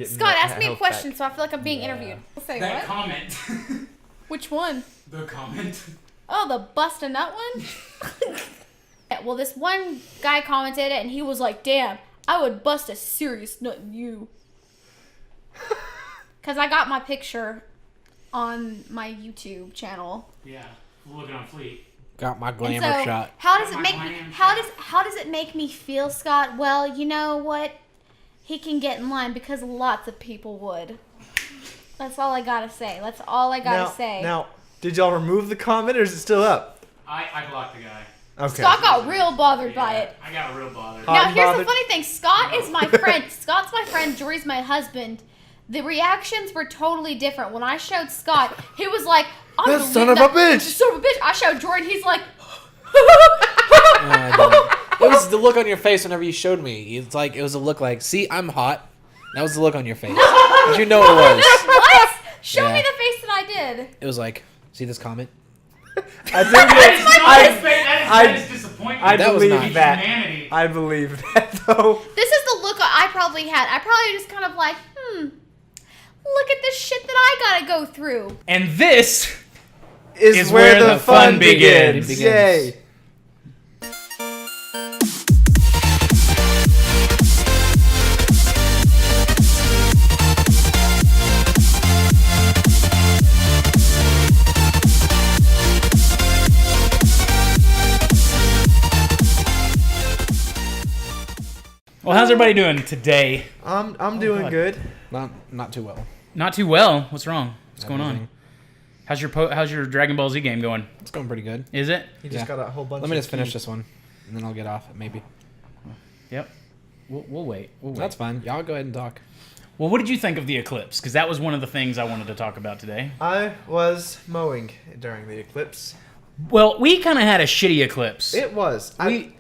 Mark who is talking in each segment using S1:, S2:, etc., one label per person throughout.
S1: Scott, ask me a question so I feel like I'm being interviewed. I'll say
S2: that
S1: what?
S2: comment.
S1: Which one?
S2: The comment.
S1: Oh, the bust a nut one? Yeah, well, this one guy commented it, and he was like, damn, I would bust a serious nut in you. Because I got my picture on my YouTube channel.
S2: Yeah, looking on Fleet.
S3: Got my glamour shot.
S1: How does it make me feel, Scott? Well, you know what? He can get in line because lots of people would. That's all I gotta say. That's all I gotta say.
S4: Now, did y'all remove the comment or is it still up?
S2: I blocked the guy.
S4: Okay.
S1: Scott got real bothered by it.
S2: I got real bothered.
S1: Now, here's the funny thing. Scott is my friend. Scott's my friend. Jory's my husband. The reactions were totally different. When I showed Scott, he was like,
S4: That son of a bitch!
S1: Son of a bitch. I showed Jory, and he's like...
S3: It was the look on your face whenever you showed me. It's like it was a look like, see, I'm hot. That was the look on your face. Did you know it was?
S1: What? Show me the face that I did.
S3: It was like, see this comment?
S2: That is disappointment.
S4: I
S3: That was
S4: believe
S3: not
S4: that.
S2: Humanity.
S4: I believe that though.
S1: This is the look I probably had. I probably just kind of like, look at this shit that I gotta go through.
S2: And this
S4: Is where the fun begins.
S3: It begins.
S4: Yay.
S2: Well, how's everybody doing today?
S4: I'm doing
S2: God.
S4: good.
S3: Not too well.
S2: Not too well. What's wrong? What's going on?
S3: Everything.
S2: How's your Dragon Ball Z game going?
S3: It's going pretty good.
S2: Is it?
S4: He just got a whole bunch.
S3: Let me
S4: of
S3: just finish
S4: keys.
S3: this one, and then I'll get off it, maybe.
S2: Yep. We'll wait.
S3: That's fine. Y'all go ahead and talk.
S2: Well, what did you think of the eclipse? Because that was one of the things I wanted to talk about today.
S4: I was mowing during the eclipse.
S2: Well, we kind of had a shitty eclipse.
S4: It was.
S2: Let me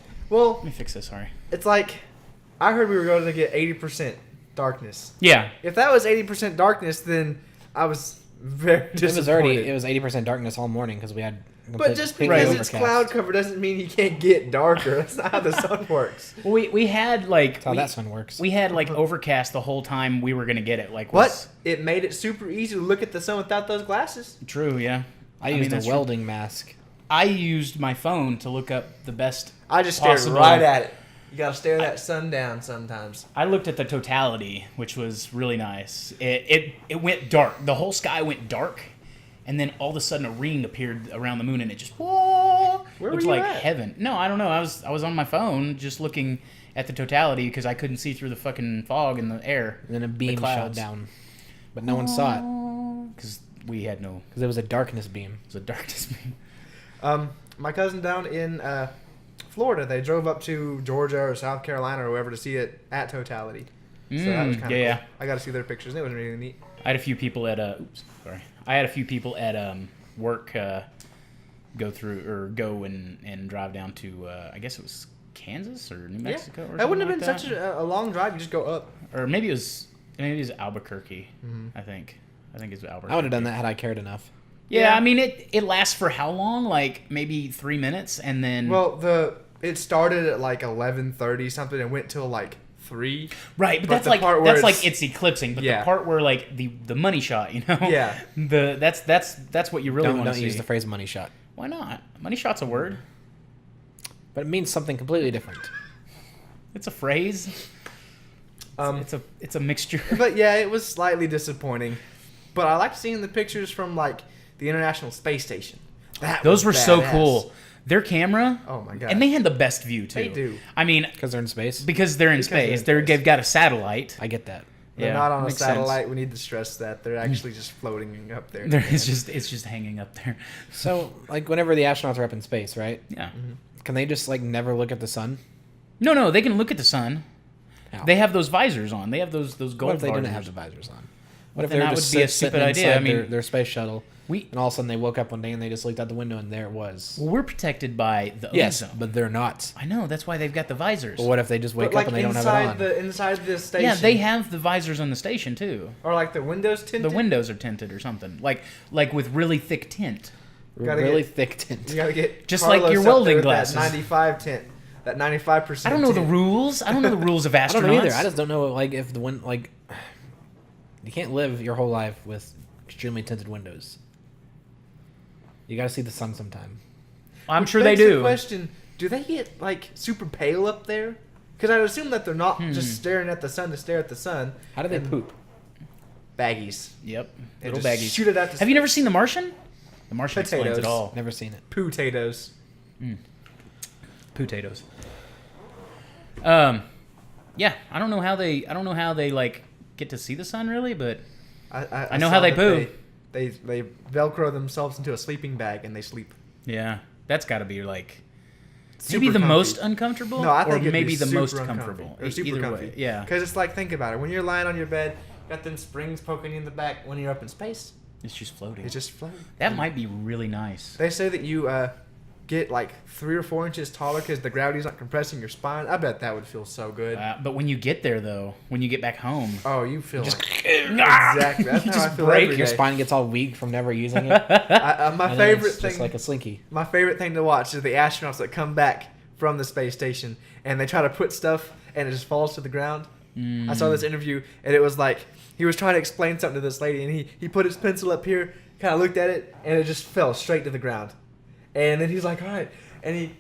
S2: fix this. Sorry.
S4: It's like I heard we were going to get 80% darkness.
S2: Yeah.
S4: If that was 80% darkness, then I was very disappointed.
S3: It was 80% darkness all morning because we had.
S4: But just
S3: completely
S4: because it's
S3: overcast.
S4: cloud cover doesn't mean he can't get darker. That's not how the sun works.
S2: Well, we had like
S3: That's how that sun works.
S2: we had like overcast the whole time we were gonna get it. Like
S4: What? It made it super easy to look at the sun without those glasses.
S2: True. Yeah.
S3: I used
S2: that's
S3: a
S2: true.
S3: welding mask.
S2: I used my phone to look up the best.
S4: I just stared
S2: possible.
S4: right at it. You gotta stare that sun down sometimes.
S2: I looked at the totality, which was really nice. It went dark. The whole sky went dark, and then all of a sudden a ring appeared around the moon, and it just
S4: Where were
S2: looked
S4: you
S2: like
S4: at?
S2: heaven. No, I don't know. I was on my phone just looking at the totality because I couldn't see through the fucking fog in the air.
S3: And then a beam shot
S2: clouds.
S3: down. But no one saw it
S2: Because we had no.
S3: because it was a darkness beam.
S2: It was a darkness beam.
S4: My cousin down in Florida, they drove up to Georgia or South Carolina or wherever to see it at totality. So that was kind of
S2: yeah.
S4: cool. I got to see their pictures. It was really neat.
S2: I had a few people at I had a few people at work go and drive down to I guess it was Kansas or New Mexico or something
S4: That wouldn't have
S2: like
S4: been such a long drive. You just go up.
S2: or maybe it was Albuquerque. I think it's Albuquerque.
S3: I would have done that had I cared enough.
S2: Yeah, I mean it lasts for how long? Like maybe 3 minutes, and then
S4: It started at like 11:30 something and went till like 3.
S2: right, but
S4: but
S2: that's
S4: the part where
S2: it's eclipsing. But
S4: Yeah.
S2: the part where like the money shot, you know,
S4: Yeah.
S2: that's what you really want to
S3: Don't
S2: see.
S3: use the phrase money shot.
S2: Why not? Money shot's a word.
S3: But it means something completely different.
S2: It's a phrase. It's a mixture.
S4: But yeah, it was slightly disappointing. But I liked seeing the pictures from like the International Space Station.
S2: Those were so
S4: badass.
S2: cool. Their camera.
S4: Oh my god.
S2: And they had the best view too.
S4: They do.
S2: I mean,
S3: Because they're in space.
S2: because they're in
S4: Because they're in
S2: space.
S4: space.
S2: They've got a satellite.
S3: I get that.
S4: They're not on a
S2: makes
S4: satellite.
S2: sense.
S4: We need to stress that they're actually just floating up there.
S2: It's just hanging up there.
S3: So, like, whenever the astronauts are up in space, right?
S2: Yeah.
S3: Can they just, like, never look at the sun?
S2: No, they can look at the sun.
S3: How?
S2: They have those visors on. They have those gold
S3: What if they
S2: visors.
S3: didn't have the visors on? What if
S2: then
S3: they were
S2: that
S3: just
S2: would be a
S3: sitting
S2: stupid idea.
S3: inside
S2: I mean,
S3: their space shuttle,
S2: we
S3: and all of a sudden they woke up one day and they just looked out the window and there it was.
S2: well, we're protected by the
S3: Yes,
S2: ozone.
S3: but they're not.
S2: I know that's why they've got the visors.
S3: But what if they just wake
S4: But like
S3: up and they don't have it on?
S4: inside the station.
S2: Yeah, they have the visors on the station too.
S4: Or like the windows tinted.
S2: The windows are tinted or something, like with really thick tint.
S4: gotta
S3: really
S4: get-
S3: thick tint.
S4: You gotta get
S2: Just like
S4: Carlos
S2: your
S4: up there
S2: welding
S4: with
S2: glasses.
S4: That 95 tint. That 95%.
S2: I don't know the
S4: tint.
S2: rules. I don't know the rules of astronauts.
S3: I don't know either. I just don't know, like, if the wind, like, You can't live your whole life with extremely tinted windows. You got to see the sun sometime.
S2: I'm
S4: Which
S2: sure they
S4: begs the
S2: do.
S4: question: do they get like super pale up there? Because I would assume that they're not just staring at the sun to stare at the sun.
S3: How do they
S4: And
S3: poop?
S4: Baggies.
S2: Yep.
S4: They
S2: Little
S4: just
S2: baggies.
S4: shoot it out.
S2: Have you never seen The Martian? The Martian explains it
S4: Potatoes.
S2: all.
S3: Never seen it.
S4: Potatoes.
S2: Potatoes. Yeah, I don't know how they like get to see the sun really, but I know
S4: saw
S2: how they
S4: that
S2: poo.
S4: They Velcro themselves into a sleeping bag and they sleep.
S2: yeah, that's got to be like
S4: Super
S2: maybe the
S4: comfy.
S2: most uncomfortable,
S4: No, I think
S2: or
S4: it'd
S2: maybe
S4: be
S2: the
S4: super
S2: most
S4: uncomfy.
S2: comfortable.
S4: Or super
S2: Either
S4: comfy.
S2: way, yeah,
S4: Because it's like, think about it. When you're lying on your bed, got them springs poking you in the back. When you're up in space,
S2: it's just floating.
S4: it's just floating.
S2: That might be really nice.
S4: They say that you get like 3 or 4 inches taller because the gravity's not compressing your spine. I bet that would feel so good.
S2: But when you get there, though, when you get back home,
S4: Oh, you feel
S2: just
S4: exactly. That's
S2: you
S4: how I
S2: just
S4: feel
S2: break
S4: every
S3: Your
S4: day.
S3: spine gets all weak from never using it.
S4: My
S3: and then
S4: favorite
S3: it's
S4: thing,
S3: just like a slinky.
S4: my favorite thing to watch is the astronauts that come back from the space station and they try to put stuff and it just falls to the ground. I saw this interview and it was like he was trying to explain something to this lady and he put his pencil up here, kind of looked at it, and it just fell straight to the ground. And then he's like, all right. And he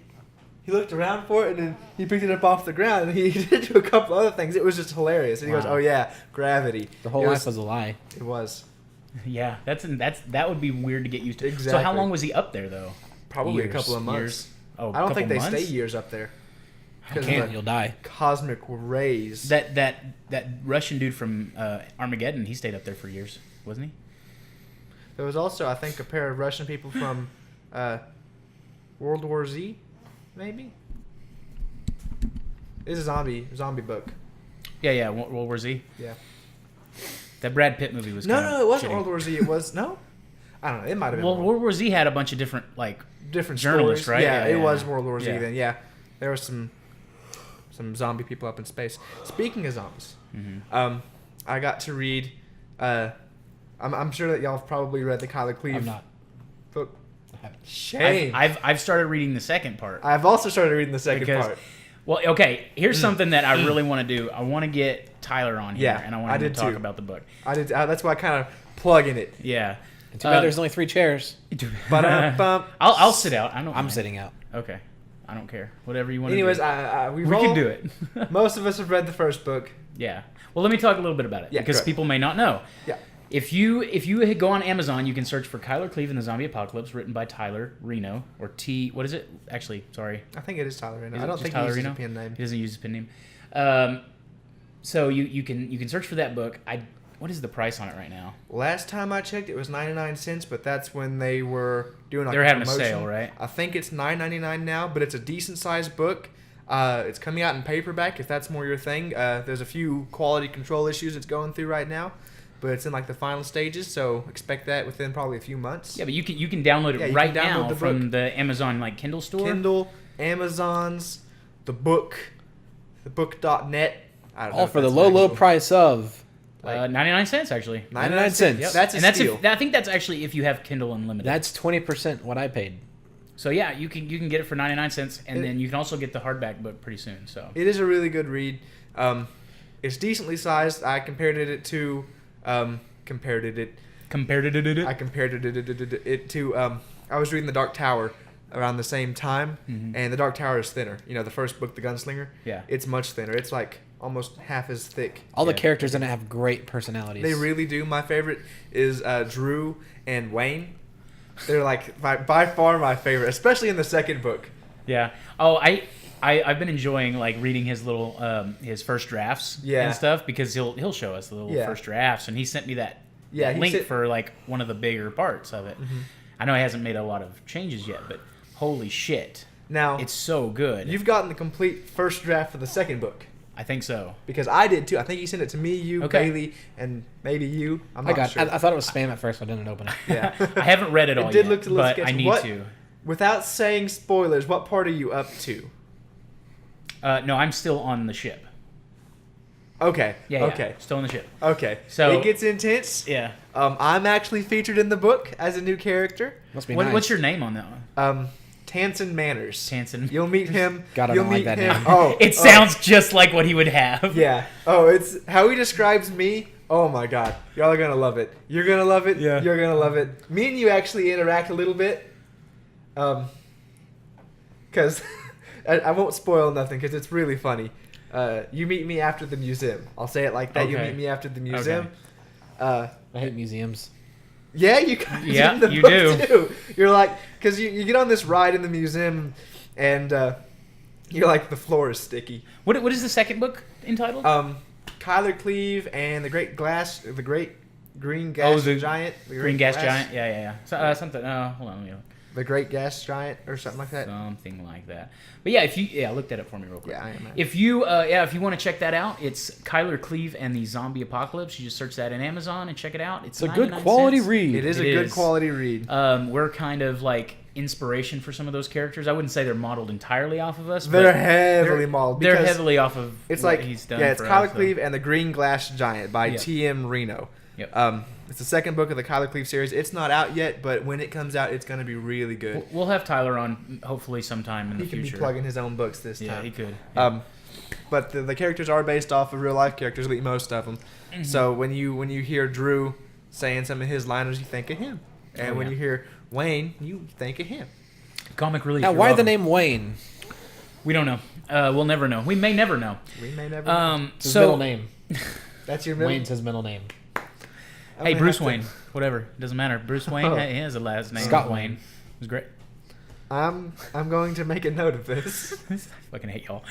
S4: looked around for it and then he picked it up off the ground and he did do a couple other things. It was just hilarious. And he goes,
S2: Wow.
S4: oh yeah, gravity.
S3: The whole
S4: It
S3: life was a lie.
S4: It was.
S2: yeah, that would be weird to get used to. So
S4: Exactly.
S2: how long was he up there though?
S4: Probably
S2: Years,
S4: a couple of months.
S2: years. Oh,
S4: I don't think they
S2: couple months?
S4: stay years up there.
S3: You
S4: 'Cause of
S3: can't,
S4: the
S3: you'll die.
S4: cosmic rays.
S2: That Russian dude from Armageddon, he stayed up there for years, wasn't he?
S4: There was also, I think, a pair of Russian people from World War Z, maybe. It's a zombie book.
S2: Yeah, World War Z.
S4: Yeah.
S2: That Brad Pitt movie was
S4: No, it wasn't
S2: shitty.
S4: World War Z. It was no. I don't know. It might have been
S2: Well, World War Z had a bunch of different like
S4: different
S2: journalists,
S4: stories.
S2: right?
S4: Yeah,
S2: Yeah,
S4: it
S2: yeah,
S4: was
S2: yeah.
S4: World War Z
S2: Yeah.
S4: then. Yeah, there were some zombie people up in space. Speaking of zombies, I got to read. I'm sure that y'all have probably read the Kyler Cleve
S3: I'm not.
S4: book.
S3: I haven't.
S4: Shame.
S2: I've started reading the second part.
S4: I've also started reading the second
S2: Because-
S4: part.
S2: Well, okay, here's something that I really want to do. I want to get Tyler on here,
S4: Yeah,
S2: and I want
S4: I
S2: him to
S4: did
S2: talk
S4: too.
S2: about the book.
S4: I did. That's why I kind of plug in it.
S2: Yeah.
S3: Too bad there's only 3 chairs.
S4: But
S2: I'll sit out. I don't.
S3: I'm
S2: mind.
S3: sitting out.
S2: Okay. I don't care. Whatever you want
S4: anyways,
S2: to do.
S4: we
S2: We can do it.
S4: Most of us have read the first book.
S2: Yeah. Well, let me talk a little bit about it
S4: Yeah,
S2: because
S4: correct.
S2: people may not know.
S4: Yeah.
S2: If you go on Amazon, you can search for Kyler Cleve and the Zombie Apocalypse, written by Tyler Reno or T. What is it? Actually, sorry.
S4: I think it is Tyler Reno.
S2: Is
S4: I
S2: it
S4: don't
S2: just
S4: think
S2: Tyler
S4: he uses
S2: Reno?
S4: a pen name.
S2: He doesn't use his pen name. So you can search for that book. What is the price on it right now?
S4: Last time I checked, it was 99 cents, but that's when they were doing like
S2: They're having a
S4: promotion.
S2: sale, right?
S4: I think it's $9.99 now, but it's a decent sized book. It's coming out in paperback if that's more your thing. There's a few quality control issues it's going through right now, but it's in like the final stages, so expect that within probably a few months.
S2: Yeah, but you can download it
S4: Yeah, you
S2: right
S4: can download
S2: now
S4: the
S2: from
S4: book.
S2: the Amazon like Kindle store.
S4: Kindle, Amazon's, the book.net. I don't know
S3: All
S4: if
S3: for the
S4: that's
S3: low,
S4: an
S3: low
S4: actual-
S3: price of.
S2: 99 cents actually.
S3: 99 cents.
S2: Yep.
S4: That's a
S2: and
S4: steal.
S2: I think that's actually if you have Kindle Unlimited.
S3: That's 20% what I paid.
S2: So yeah, you can get it for 99 cents, and
S4: It-
S2: then you can also get the hardback book pretty soon. So
S4: It is a really good read. It's decently sized. I compared it to I compared it to I was reading The Dark Tower around the same time, and The Dark Tower is thinner. You know, the first book, The Gunslinger.
S2: Yeah.
S4: It's much thinner. It's like almost half as thick.
S3: All the
S2: Yeah.
S3: characters in it have great personalities.
S4: They really do. My favorite is Drew and Wayne. They're like by far my favorite, especially in the second book.
S2: yeah. Oh, I've been enjoying like reading his little his first drafts
S4: Yeah.
S2: and stuff because he'll show us the little
S4: Yeah.
S2: first drafts, and he sent me that
S4: Yeah, he
S2: link
S4: sent-
S2: for like one of the bigger parts of it. I know he hasn't made a lot of changes yet, but holy shit,
S4: Now
S2: it's so good.
S4: you've gotten the complete first draft for the second book.
S2: I think so.
S4: Because I did too. I think he sent it to me, you,
S2: Okay.
S4: Bailey, and maybe you. I'm
S3: I
S4: not
S3: got.
S4: sure.
S3: I thought it was spam at first, but I didn't open it.
S4: Yeah.
S2: I haven't read it all
S4: It did
S2: yet,
S4: look a little
S2: but
S4: sketchy.
S2: I need
S4: What-
S2: to.
S4: Without saying spoilers, what part are you up to?
S2: No, I'm still on the ship.
S4: Okay.
S2: Yeah,
S4: Okay.
S2: still on the ship.
S4: Okay.
S2: So-
S4: it gets intense.
S2: Yeah.
S4: I'm actually featured in the book as a new character.
S3: Must be
S2: What,
S3: nice.
S2: What's your name on that one?
S4: Tansen Manners.
S2: Tansen.
S4: You'll meet him.
S3: God, I
S4: You'll
S3: don't like
S4: meet
S3: that
S4: him.
S3: name.
S4: Oh,
S2: It sounds just like what he would have.
S4: Yeah. Oh, it's how he describes me. Oh my god, y'all are gonna love it. You're gonna love it.
S3: Yeah.
S4: You're gonna love it. Me and you actually interact a little bit, because I won't spoil nothing because it's really funny. You meet me after the museum. I'll say it like that. You
S2: Okay.
S4: meet me after the museum.
S3: I hate museums.
S4: Yeah, you guys
S2: Yeah,
S4: in the
S2: you
S4: book
S2: do.
S4: too. You're like, because you get on this ride in the museum, and you're like, the floor is sticky.
S2: What is the second book entitled?
S4: Kyler Cleve and the Great Green Gas
S2: the
S4: Giant. The
S2: Green Gas Giant. Yeah. So, something. Hold on. Let me look.
S4: The Great Gas Giant or something like that.
S2: Something like that. But yeah, look that up for me real quick.
S4: Yeah, I am.
S2: If you want to check that out, it's Kyler Cleve and the Zombie Apocalypse. You just search that in Amazon and check it out. It's
S3: It's a good
S2: 99
S3: quality
S2: cents.
S3: read.
S4: It is
S2: It
S4: a good
S2: is.
S4: quality read.
S2: We're kind of like inspiration for some of those characters. I wouldn't say they're modeled entirely off of us.
S4: They're
S2: but
S4: heavily modeled.
S2: They're
S4: because
S2: heavily off of
S4: It's
S2: what
S4: like
S2: he's done.
S4: it's
S2: for
S4: Kyler
S2: us, so-
S4: Cleve and the Green Glass Giant by
S2: Yeah.
S4: T.M. Reno.
S2: Yep.
S4: It's the second book of the Kyler Cleve series. It's not out yet, but when it comes out, it's going to be really good.
S2: We'll have Tyler on hopefully sometime in
S4: He
S2: the
S4: can
S2: future.
S4: be plugging his own books this
S2: Yeah,
S4: time.
S2: he could.
S4: But the characters are based off of real life characters, at least most of them.
S2: Mm-hmm.
S4: So when you hear Drew saying some of his liners, you think of him, and when
S2: yeah.
S4: you hear Wayne, you think of him.
S2: Comic relief.
S3: Now,
S2: you're
S3: why the
S2: welcome.
S3: name Wayne?
S2: We don't know. We'll never know. We may never know.
S4: We may never. know.
S3: It's his
S2: So
S3: middle name.
S4: That's your middle.
S3: Wayne's his middle name.
S4: I'm
S2: hey,
S4: gonna
S2: Bruce
S4: have to-
S2: Wayne. Whatever. Doesn't matter. Bruce Wayne.
S4: Oh.
S2: He has a last name.
S3: Scott
S2: Wayne.
S3: Wayne.
S2: It was great.
S4: I'm going to make a note of this.
S2: I fucking hate y'all.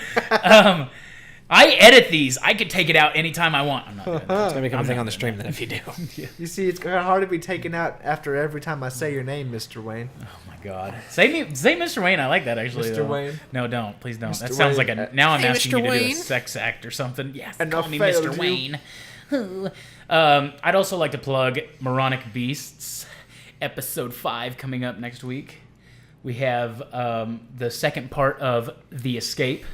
S2: I edit these. I could take it out anytime I want. I'm not doing that.
S3: It's gonna become a
S2: I'm
S3: thing
S2: not
S3: on the
S2: doing
S3: stream then if you do.
S2: Yeah.
S4: You see, it's kind of hard to be taken out after every time I say your name, Mr. Wayne.
S2: Oh my god. Say Mr. Wayne. I like that actually.
S4: Mr.
S2: though.
S4: Wayne.
S2: No, don't. Please don't. That
S4: Mr.
S2: sounds
S4: Wayne.
S2: like a. Now I'm
S3: Hey,
S2: asking
S3: Mr.
S2: you to do a
S3: Wayne.
S2: sex act or something. Yes.
S4: And
S2: Call
S4: I
S2: me
S4: failed
S2: Mr.
S4: you.
S2: Wayne. I'd also like to plug Moronic Beasts, episode 5 coming up next week. We have the second part of The Escape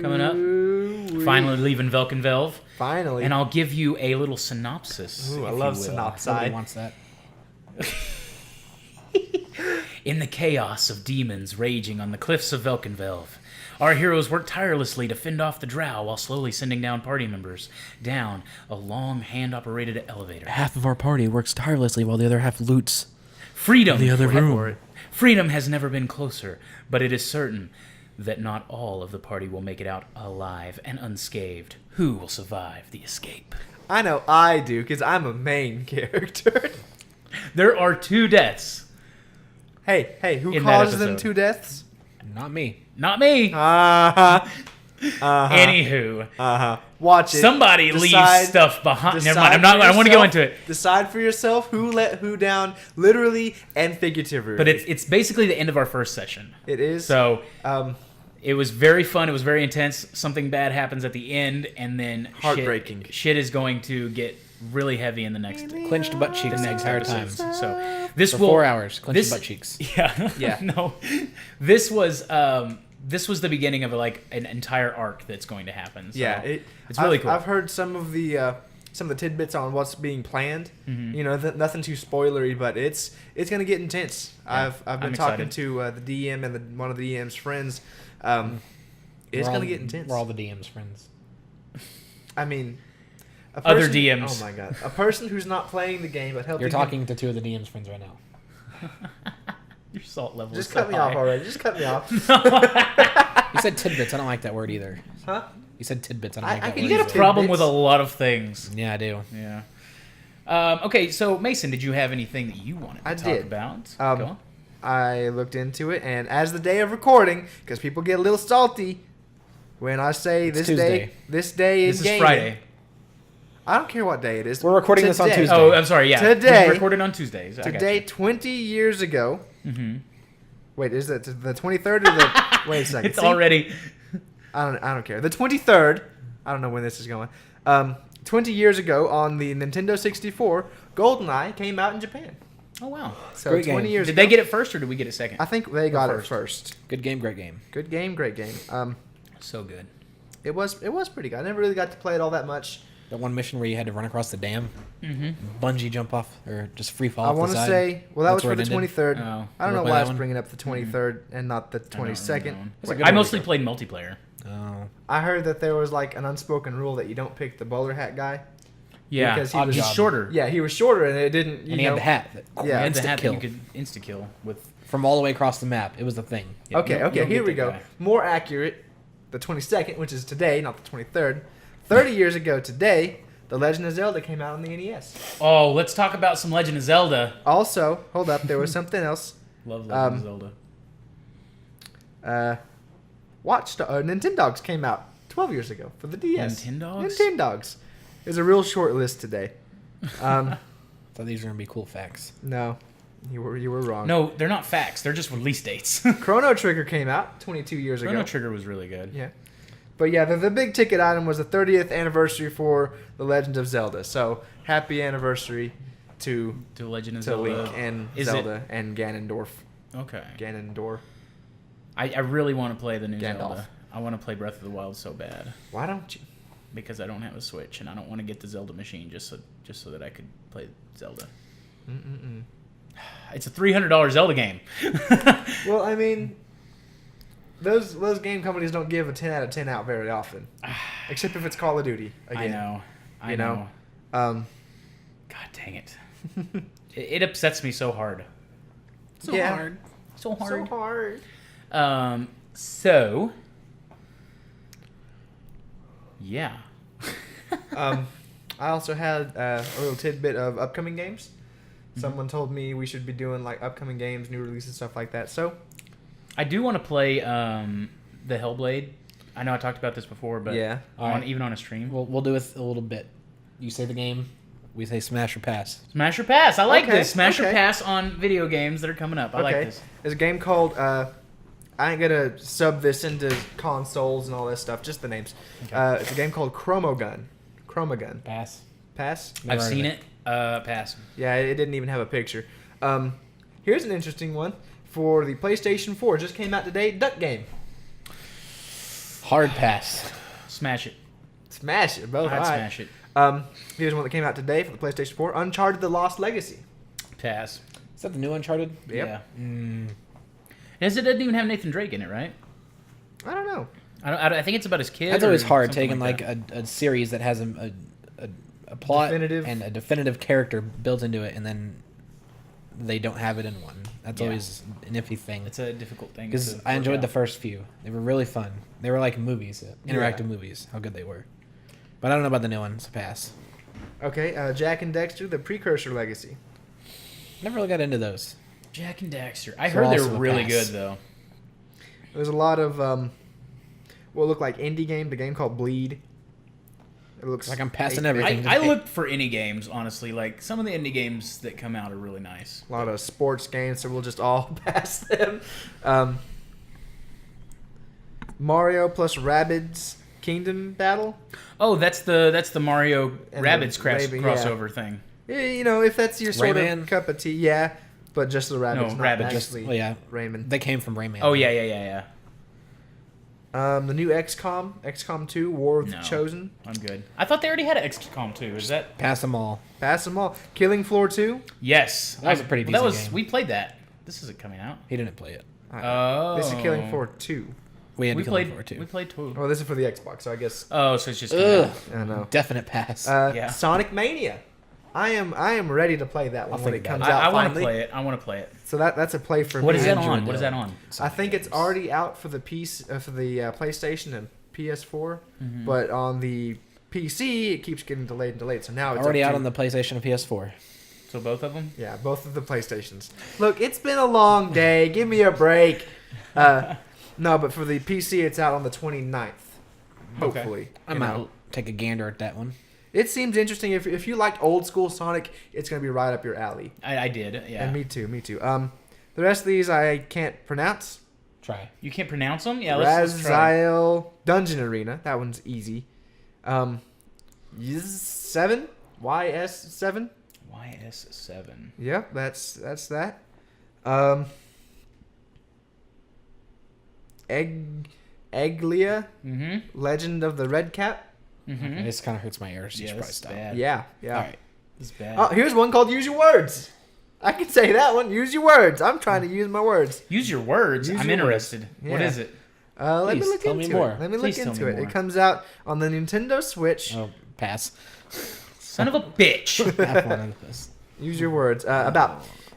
S2: coming up.
S4: Ooh-wee.
S2: Finally leaving Velkenvelv.
S4: Finally.
S2: And I'll give you a little synopsis.
S4: Ooh, I
S2: if
S4: love
S2: you will.
S4: synopsis.
S3: Nobody wants that.
S2: In the chaos of demons raging on the cliffs of Velkenvelv, our heroes work tirelessly to fend off the drow while slowly sending down party members down a long hand-operated elevator.
S3: Half of our party works tirelessly while the other half loots
S2: Freedom!
S3: the other room.
S2: Freedom has never been closer, but it is certain that not all of the party will make it out alive and unscathed. Who will survive the escape?
S4: I know I do, because I'm a main character.
S2: There are 2 deaths.
S4: Hey, who
S2: In that
S4: caused them
S2: episode.
S4: 2 deaths?
S3: Not me.
S2: Not me.
S4: Uh-huh.
S2: Anywho,
S4: Watch it.
S2: somebody leaves
S4: Decide-
S2: stuff behind. Never
S4: decide
S2: mind. I
S4: for
S2: want to go
S4: yourself-
S2: into it.
S4: Decide for yourself who let who down, literally and figuratively.
S2: But it's basically the end of our first session.
S4: It is.
S2: So
S4: um,
S2: it was very fun. It was very intense. Something bad happens at the end, and then
S4: Heartbreaking.
S2: Shit is going to get really heavy in the next
S3: Clenched butt cheeks the
S2: next
S3: entire time.
S2: episodes. So this
S3: For
S2: will
S3: 4 hours. Clenched
S2: this-
S3: butt cheeks.
S2: Yeah.
S4: Yeah.
S2: No. This was the beginning of like an entire arc that's going to happen. So
S4: yeah,
S2: it's really cool.
S4: I've heard some of the tidbits on what's being planned.
S2: Mm-hmm.
S4: You know, nothing too spoilery, but it's gonna get intense.
S2: Yeah,
S4: I've been
S2: I'm
S4: talking
S2: excited.
S4: to the DM and one of the DM's friends. It's gonna get intense.
S3: We're all the DM's friends.
S4: I mean, a
S2: Other
S4: person-
S2: DMs.
S4: Oh my god, a person who's not playing the game but helping.
S3: You're
S4: him-
S3: talking to 2 of the DM's friends right now.
S2: Your salt level
S4: Just
S2: is so
S4: cut me
S2: high.
S4: off already. Just cut me off.
S3: You said tidbits. I don't like that word either.
S4: Huh?
S3: You said tidbits. I don't
S4: I
S3: like that
S4: can
S3: word
S2: You got a
S3: either.
S4: Tidbits.
S2: problem with a lot of things.
S3: Yeah, I do.
S2: Yeah. Okay, so Mason, did you have anything that you wanted to
S4: I
S2: talk
S4: did.
S2: about?
S4: Um,
S2: Go on.
S4: I looked into it, and as the day of recording, because people get a little salty when I say
S3: It's
S4: this
S3: Tuesday.
S4: day, this day
S2: This
S4: is
S2: is
S4: gaming.
S2: Friday.
S4: I don't care what day it is.
S3: We're recording this on
S4: Today.
S3: Tuesday.
S2: Oh, I'm sorry. Yeah,
S4: Today-
S2: we recorded on Tuesdays.
S4: Today, 20 years ago.
S2: Mm-hmm.
S4: Wait, is that the 23rd or the? Wait a second.
S2: It's
S4: See?
S2: already.
S4: I don't care. The 23rd. I don't know when this is going. 20 years ago on the Nintendo 64, GoldenEye came out in Japan.
S2: Oh wow.
S4: So
S3: Great
S4: 20
S3: game.
S4: years
S2: Did
S4: ago.
S2: they get it first or did we get it second?
S4: I think they got it
S2: first?
S4: first.
S3: Good game, great game.
S4: Good game, great game.
S2: So good.
S4: It was pretty good. I never really got to play it all that much.
S3: That one mission where you had to run across the dam,
S2: Mm-hmm.
S3: bungee jump off, or just free fall
S4: I
S3: off
S4: want
S3: the
S4: to
S3: side.
S4: say, well, that
S3: That's
S4: was for
S3: where
S4: the
S3: it ended?
S4: 23rd.
S2: Oh.
S4: I don't
S3: You
S4: know
S3: play
S4: why I
S3: that
S4: was
S3: one?
S4: bringing up the 23rd and not the
S2: I don't
S4: 22nd.
S2: know.
S3: That's a good
S2: I
S3: one.
S2: mostly played multiplayer.
S3: Oh.
S4: I heard that there was like an unspoken rule that you don't pick the bowler hat guy.
S2: Yeah,
S4: Because
S3: Odd
S2: he's
S3: job.
S2: shorter.
S4: Yeah, he was shorter, and it didn't.
S3: And he had the hat.
S4: Yeah.
S2: And the
S3: Instant
S2: hat
S3: kill.
S2: that you could insta kill with.
S3: From all the way across the map. It was the thing.
S2: Yeah,
S4: Okay,
S2: you don't
S4: here
S2: get
S4: we
S2: that
S4: go.
S2: guy.
S4: More accurate, the 22nd, which is today, not the 23rd. 30 years ago today, The Legend of Zelda came out on the NES.
S2: Oh, let's talk about some Legend of Zelda.
S4: Also, hold up, there was something else.
S2: Love Legend of Zelda.
S4: Nintendogs came out 12 years ago for the DS.
S2: Nintendogs?
S4: Nintendogs. There's a real short list today.
S3: Thought these were going to be cool facts.
S4: No, you were wrong.
S2: No, they're not facts. They're just release dates.
S4: Chrono Trigger came out 22 years
S2: Chrono
S4: ago.
S2: Trigger was really good.
S4: Yeah. But yeah, the big ticket item was the 30th anniversary for The Legend of Zelda. So happy anniversary to
S2: To Legend of
S4: to
S2: Zelda.
S4: Link and
S2: Is
S4: Zelda and Ganondorf.
S2: Okay.
S4: Ganondorf.
S2: I really want to play the new
S4: Gandalf.
S2: Zelda. I want to play Breath of the Wild so bad
S4: Why don't you?
S2: because I don't have a Switch and I don't want to get the Zelda machine just so that I could play Zelda.
S4: Mm-mm-mm.
S2: It's a $300 Zelda game.
S4: Well, I mean, those game companies don't give a 10 out of 10 out very often, except if it's Call of Duty. Again.
S2: I know. God dang it. It upsets me so hard. So
S4: Yeah.
S2: hard. So hard.
S4: So hard.
S2: So yeah.
S4: I also had a little tidbit of upcoming games. Someone told me we should be doing like upcoming games, new releases, stuff like that. So
S2: I do want to play the Hellblade. I know I talked about this before, but
S4: Yeah.
S2: even on a stream.
S3: We'll do it a little bit. You say the game, we say smash or pass.
S2: Smash or pass. I like
S4: Okay,
S2: this. Smash or
S4: okay.
S2: pass on video games that are coming up. I like this.
S4: There's a game called I ain't gonna sub this into consoles and all this stuff, just the names.
S2: Okay.
S4: It's a game called Chromogun.
S3: Pass.
S4: Pass?
S3: Never
S2: I've
S3: heard
S2: seen
S3: of
S2: it. Pass.
S4: Yeah, it didn't even have a picture. Here's an interesting one for the PlayStation 4. It just came out today. Duck Game.
S3: Hard pass.
S2: Smash it.
S4: Smash it, both.
S2: I'd
S4: All right.
S2: smash it.
S4: Here's one that came out today for the PlayStation 4. Uncharted: The Lost Legacy.
S2: Pass.
S3: Is that the new Uncharted?
S4: Yep.
S2: Yeah.
S3: Mm.
S2: It doesn't even have Nathan Drake in it, right?
S4: I don't know.
S2: I think it's about his kid.
S3: That's always
S2: or
S3: hard,
S2: something
S3: taking like
S2: that.
S3: a series that has a plot
S4: Definitive.
S3: and a definitive character built into it, and then they don't have it in one. That's
S2: Yeah.
S3: always an iffy thing.
S2: It's a difficult thing.
S3: Because
S2: to
S3: I
S2: work
S3: enjoyed
S2: out.
S3: the first few. They were really fun. They were like movies, interactive movies. How good they were. But I don't know about the new one, so pass.
S4: Okay, Jack and Dexter: The Precursor Legacy.
S3: Never really got into those.
S2: Jack and Daxter. I
S3: So
S2: heard they
S3: also
S2: were
S3: a
S2: really
S3: pass.
S2: good though.
S4: There's a lot of what looked like indie game. The game called Bleed. It looks
S3: Like I'm passing
S4: 8-bit.
S3: everything.
S2: I look for indie games, honestly. Like some of the indie games that come out are really nice.
S4: A lot of sports games, so we'll just all pass them. Mario plus Rabbids Kingdom Battle.
S2: Oh, that's the Mario
S4: And
S2: Rabbids
S4: the
S2: crash
S4: Raven,
S2: crossover thing.
S4: You know, if that's your sort
S3: Rayman?
S4: of cup of tea, yeah. But just the Rabbids,
S2: No,
S4: not
S2: Rabbids.
S4: actually
S3: Well, yeah.
S4: Rayman.
S3: They came from Rayman.
S2: Oh yeah.
S4: The new XCOM 2, War of the
S2: No.
S4: Chosen.
S2: I'm good. I thought they already had an XCOM 2. Is that?
S3: Pass them all.
S4: Pass them all. Killing Floor 2.
S2: Yes.
S3: That was a pretty
S2: That
S3: decent
S2: was
S3: game.
S2: we played that. This isn't coming out.
S3: He didn't play it.
S2: Oh.
S4: This is Killing Floor 2.
S3: We had
S2: We
S3: to kill him
S2: played.
S3: for it too.
S2: We played 2.
S4: Oh, this is for the Xbox, so I guess
S2: Oh, so it's just.
S3: Ugh.
S4: I don't know.
S3: Definite pass.
S2: Yeah.
S4: Sonic Mania. I am ready to play that one
S3: I'll
S4: when
S3: think
S4: it
S3: about
S4: comes
S3: it.
S4: out
S2: I want to
S4: finally.
S2: play it. I want to play it.
S4: So that's a play for
S2: What
S4: me.
S2: is that
S3: enjoyed
S2: on? What is
S3: the
S2: that on?
S4: I
S3: Sonic
S4: think it's
S3: games.
S4: already out for the PlayStation and PS4,
S2: Mm-hmm.
S4: but on the PC it keeps getting delayed and delayed. So now it's
S3: already
S4: up
S3: out
S4: to-
S3: on the PlayStation and PS4.
S2: So both of them.
S4: Yeah, both of the PlayStations. Look, it's been a long day. Give me a break. No, but for the PC, it's out on the 29th.
S2: Okay.
S4: Hopefully.
S3: I
S4: you
S3: might
S4: know.
S3: take a gander at that one.
S4: It seems interesting. If you liked old school Sonic, it's going to be right up your alley.
S2: I did. Yeah.
S4: And me too. The rest of these I can't pronounce.
S3: Try.
S2: You can't pronounce them. Yeah. Let's try.
S4: Raziel Dungeon Arena. That one's easy. YS7? YS7?
S2: YS7.
S4: Yep, that's that. Egglia,
S2: Mm-hmm.
S4: Legend of the Red Cap.
S2: Mm-hmm.
S3: This kind of hurts my ears. You
S2: Yeah,
S3: should probably
S2: this is
S3: stop.
S2: bad.
S4: Yeah.
S3: All right.
S2: This is bad.
S4: Oh, here's one called Use Your Words. I can say that one. Use your words. I'm trying to use my words.
S2: Use your words.
S4: Use
S2: I'm
S4: your
S2: interested.
S4: words.
S2: What
S4: Yeah.
S2: is it?
S4: Let me
S3: Please,
S4: look
S3: tell me
S4: into
S3: more.
S4: it. Let me
S2: Please
S4: look
S2: tell
S4: into
S2: me
S4: it.
S2: more.
S4: It comes out on the Nintendo Switch.
S3: Oh, pass.
S2: Son of a bitch.
S3: Have fun with this.
S4: Use Your Words.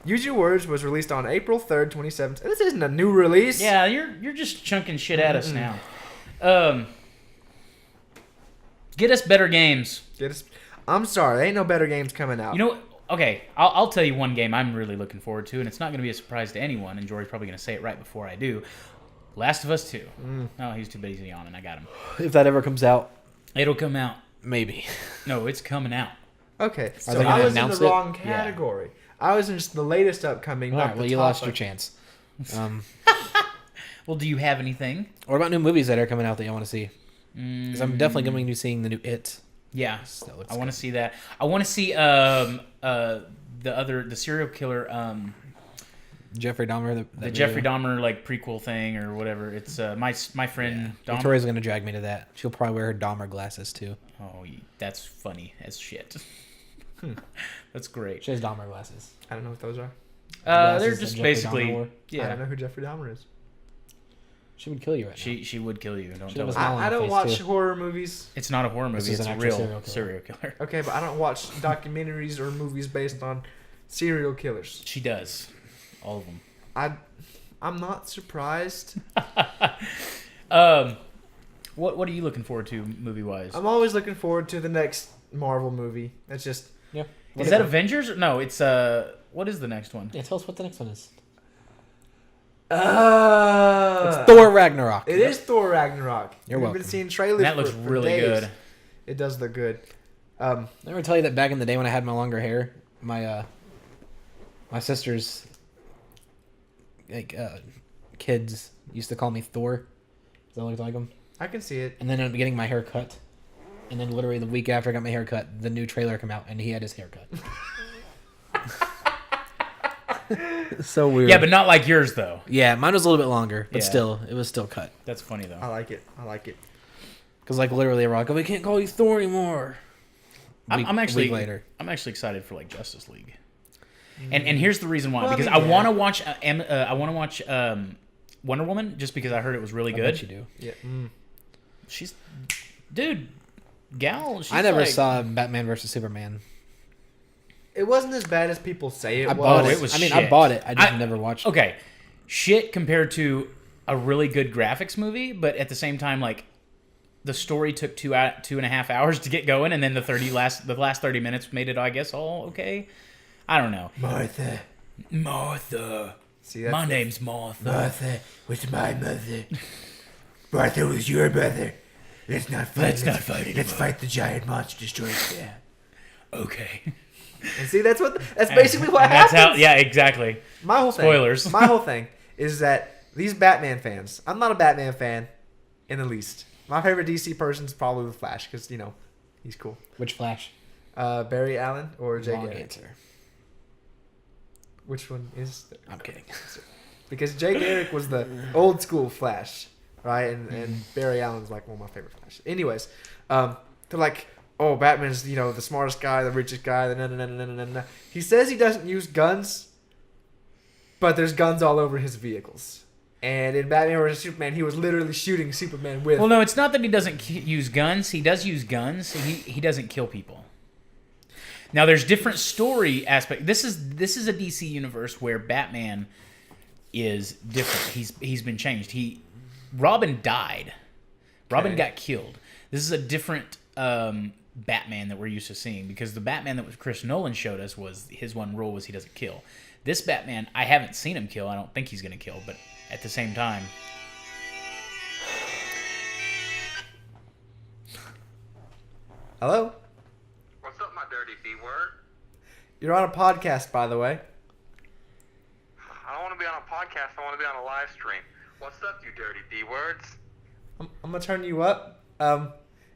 S4: Use Your Words was released on April 3rd, 2017. This isn't a new release.
S2: Yeah, you're just chunking shit at us now. Get us better games.
S4: I'm sorry, there ain't no better games coming out.
S2: You know, okay, I'll tell you one game I'm really looking forward to, and it's not going to be a surprise to anyone, and Jory's probably going to say it right before I do. Last of Us 2. Oh, he's too busy yawning. I got him.
S3: If that ever comes out,
S2: It'll come out.
S3: maybe.
S2: No, it's coming out.
S4: Okay,
S3: they
S4: so
S3: gonna
S4: I was in the
S3: announce it?
S4: wrong category. I was in just the latest upcoming.
S3: All
S4: not
S3: right,
S4: the
S3: well, you
S4: top
S3: lost your
S4: up-
S3: chance.
S2: Well, do you have anything?
S3: What about new movies that are coming out that you want to see? Because I'm definitely going to be seeing the new It.
S2: Yeah,
S3: That looks
S2: I want to
S3: good.
S2: see that. I want to see the serial killer,
S3: Jeffrey Dahmer.
S2: the Jeffrey Dahmer like prequel thing or whatever. It's my friend Dahmer.
S3: Victoria's going to drag me to that. She'll probably wear her Dahmer glasses too.
S2: Oh, that's funny as shit. That's great.
S3: She has Dahmer glasses.
S4: I don't know what those are.
S2: They're
S3: Glasses
S2: just
S3: that Jeffrey Dahmer
S2: basically
S3: wore.
S4: I
S2: yeah.
S4: don't know who Jeffrey Dahmer is.
S3: She would kill you right now.
S2: She would kill you. Don't
S3: She
S2: tell
S3: was
S2: her.
S3: not- on
S4: I
S3: her
S4: don't
S3: face,
S4: watch
S3: too.
S4: horror movies.
S2: It's not a horror movie.
S3: is
S2: It's
S3: an
S2: a
S3: actual
S2: real serial killer.
S4: Okay, but I don't watch documentaries or movies based on serial killers.
S2: She does. All of them.
S4: I'm not surprised.
S2: What are you looking forward to movie wise?
S4: I'm always looking forward to the next Marvel movie. It's just
S3: Yeah.
S2: Is that Avengers? No, it's what is the next one?
S3: Yeah, tell us what the next one is.
S4: it's
S3: Thor Ragnarok.
S4: It is Thor Ragnarok.
S3: You're
S4: We've
S3: welcome.
S4: been seeing trailers.
S2: That looks
S4: for
S2: really
S4: days.
S2: good.
S4: It does look good.
S3: Did I ever tell you that back in the day when I had my longer hair, my sister's kids used to call me Thor. Does that look like him?
S4: I can see it.
S3: And then I ended up getting my hair cut. And then literally the week after I got my hair cut, the new trailer came out and he had his hair cut. So weird.
S2: Yeah, but not like yours though.
S3: Yeah, mine was a little bit longer, but
S2: Yeah.
S3: still, it was still cut.
S2: That's funny
S4: I
S2: though.
S4: like it. I like it.
S3: Because like literally, they were like, "Oh, we can't call you Thor anymore."
S2: I'm
S3: A
S2: actually
S3: week later.
S2: I'm actually excited for like Justice League. And here's the reason why,
S4: Well, I
S2: because
S4: mean,
S2: I
S4: yeah.
S2: want to watch Wonder Woman just because I heard it was really
S3: I
S2: good.
S3: bet you do.
S4: Yeah.
S2: She's dude, gal. She's
S3: I never
S2: like-
S3: saw Batman versus Superman.
S4: It wasn't as bad as people say it
S3: I
S4: was.
S3: bought it.
S2: it was
S3: I mean,
S2: shit.
S3: I bought it. I just
S2: I-
S3: never watched.
S2: Okay, shit compared to a really good graphics movie, but at the same time, like the story took 2.5 hours to get going, and then the last 30 minutes made it, I guess, all okay. I don't know.
S4: Martha. See, that's
S2: My name's Martha.
S4: Martha was my mother. Martha was your mother. Let's not fight.
S2: Let's not fight
S4: Let's
S2: anymore.
S4: fight the giant monster destroyer.
S2: Yeah. Okay.
S4: And see, that's basically what
S2: And that's
S4: happens.
S2: how. Yeah, exactly.
S4: My whole thing.
S2: Spoilers.
S4: My whole thing is that these Batman fans. I'm not a Batman fan, in the least. My favorite DC person is probably the Flash because he's cool.
S3: Which Flash?
S4: Barry Allen or Jay
S3: Wrong
S4: Garrick.
S3: answer.
S4: Which one is?
S3: I'm kidding.
S4: Because Jay Garrick was the old school Flash, right? And Barry Allen's like one of my favorite Flash. Anyways, they're like, oh, Batman's the smartest guy, the richest guy. The. He says he doesn't use guns, but there's guns all over his vehicles. And in Batman vs Superman, he was literally shooting Superman with.
S2: Well, no, it's not that he doesn't use guns. He does use guns. He doesn't kill people. Now, there's different story aspect. This is a DC universe where Batman is different. He's been changed. Robin died. Robin got killed. This is a different Batman that we're used to seeing, because the Batman that Chris Nolan showed us was his one rule was he doesn't kill. This Batman, I haven't seen him kill. I don't think he's going to kill, but at the same time.
S4: Hello?
S5: What's up, my dirty B-word?
S4: You're on a podcast, by the way.
S5: I don't want to be on a podcast. I want to be on a live stream. What's up, you dirty B-words?
S4: I'm gonna turn you up.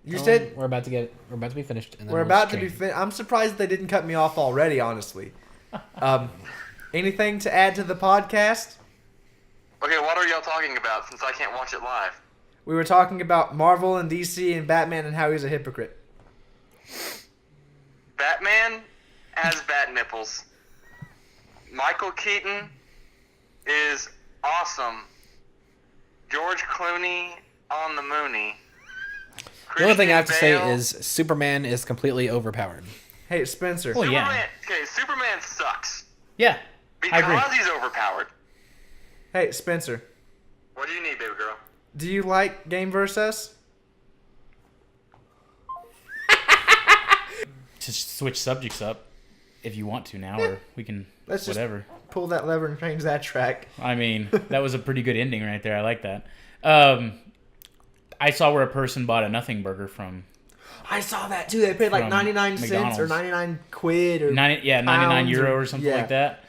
S4: You
S3: Tell
S4: said
S3: him we're about to be finished. And then
S4: we're
S3: we'll
S4: about to be
S3: stream.
S4: I'm surprised they didn't cut me off already, honestly. Anything to add to the podcast?
S5: Okay, what are y'all talking about since I can't watch it live?
S4: We were talking about Marvel and DC and Batman and how he's a hypocrite.
S5: Batman has bat nipples. Michael Keaton is awesome. George Clooney on the Mooney.
S3: The only thing I have to say
S5: Christian Bale-
S3: is Superman is completely overpowered.
S4: Hey, Spencer.
S2: Well, yeah.
S5: Superman, okay, Superman sucks.
S2: Yeah, I agree.
S5: Because he's overpowered.
S4: Hey, Spencer.
S5: What do you need, baby girl?
S4: Do you like GameVersUs?
S2: Just switch subjects up if you want to now, or we can
S4: Let's just
S2: whatever.
S4: pull that lever and change that track.
S2: I mean, that was a pretty good ending right there. I like that. I saw where a person bought a nothing burger from
S4: I saw that too. They paid like
S2: From
S4: 99 cents or
S2: McDonald's.
S4: 99 quid or
S2: 99
S4: pounds
S2: euro or something
S4: yeah.
S2: like that.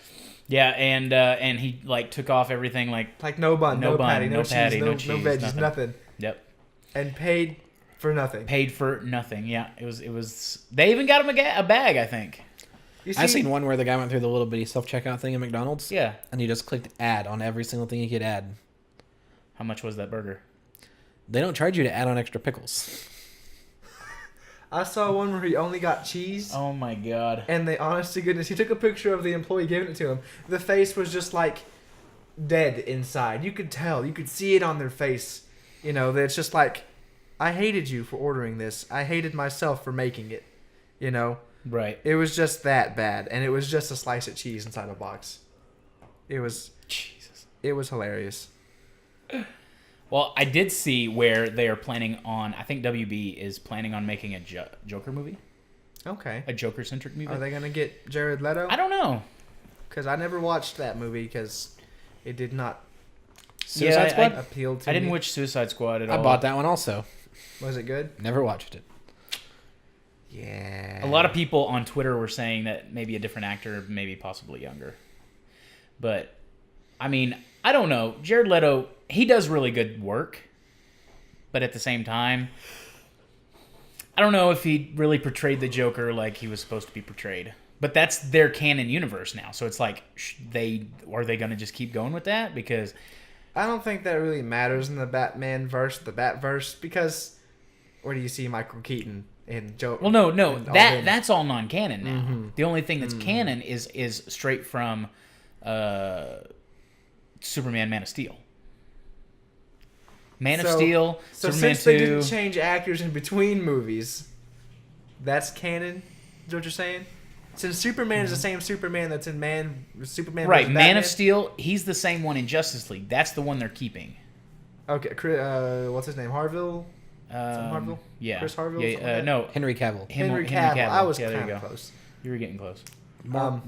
S2: Yeah, and he like took off everything like
S4: Like no bun,
S2: No
S4: no,
S2: bun,
S4: patty,
S2: no
S4: no cheese,
S2: patty,
S4: no,
S2: no
S4: no
S2: cheese,
S4: veggies,
S2: nothing.
S4: nothing.
S2: yep,
S4: And paid for nothing.
S2: paid for nothing. Yeah, it was. They even got him a bag, I think.
S4: You
S3: I've seen one where the guy went through the little bitty self-checkout thing at McDonald's.
S2: Yeah.
S3: And he just clicked add on every single thing he could add.
S2: How much was that burger?
S3: They don't charge you to add on extra pickles.
S4: I saw one where he only got cheese.
S2: Oh my god.
S4: And they, honest to goodness, he took a picture of the employee giving it to him. The face was just like dead inside. You could tell. You could see it on their face. You know, that it's just like, I hated you for ordering this. I hated myself for making it. You know?
S2: Right.
S4: It was just that bad. And it was just a slice of cheese inside a box. It was hilarious.
S2: Well, I did see where they are planning on. I think WB is planning on making a Joker movie,
S4: Okay.
S2: a Joker-centric movie.
S4: Are they going to get Jared Leto?
S2: I don't know.
S4: Because I never watched that movie because it did not
S3: Suicide Squad?
S4: appeal to
S2: I didn't
S4: me.
S2: watch Suicide Squad at all.
S3: I bought that one also.
S4: Was it good?
S3: Never watched it.
S4: Yeah.
S2: A lot of people on Twitter were saying that maybe a different actor, maybe possibly younger. But, I mean, I don't know. Jared Leto, he does really good work. But at the same time, I don't know if he really portrayed the Joker like he was supposed to be portrayed. But that's their canon universe now. So it's like, are they going to just keep going with that? Because
S4: I don't think that really matters in the Batman verse, the Batverse, because where do you see Michael Keaton in Joker?
S2: well, no,
S4: and all them?
S2: that's all non-canon now.
S4: Mm-hmm.
S2: The only thing that's canon is straight from Superman, Man of Steel. Man of Steel,
S4: So
S2: Superman
S4: since
S2: 2.
S4: they didn't change actors in between movies, that's canon. Is what you're saying? Since Superman is the same Superman that's in Superman
S2: Right,
S4: versus
S2: Man
S4: Batman?
S2: of Steel, he's the same one in Justice League. That's the one they're keeping.
S4: Okay, what's his name? Harville? Harville?
S2: Yeah.
S4: Chris Harville?
S2: Yeah,
S4: Something like that?
S2: no,
S3: Henry Cavill.
S4: Henry Cavill. I was
S2: yeah, there
S4: kind
S2: you
S4: of
S2: go.
S4: close.
S2: You were getting close.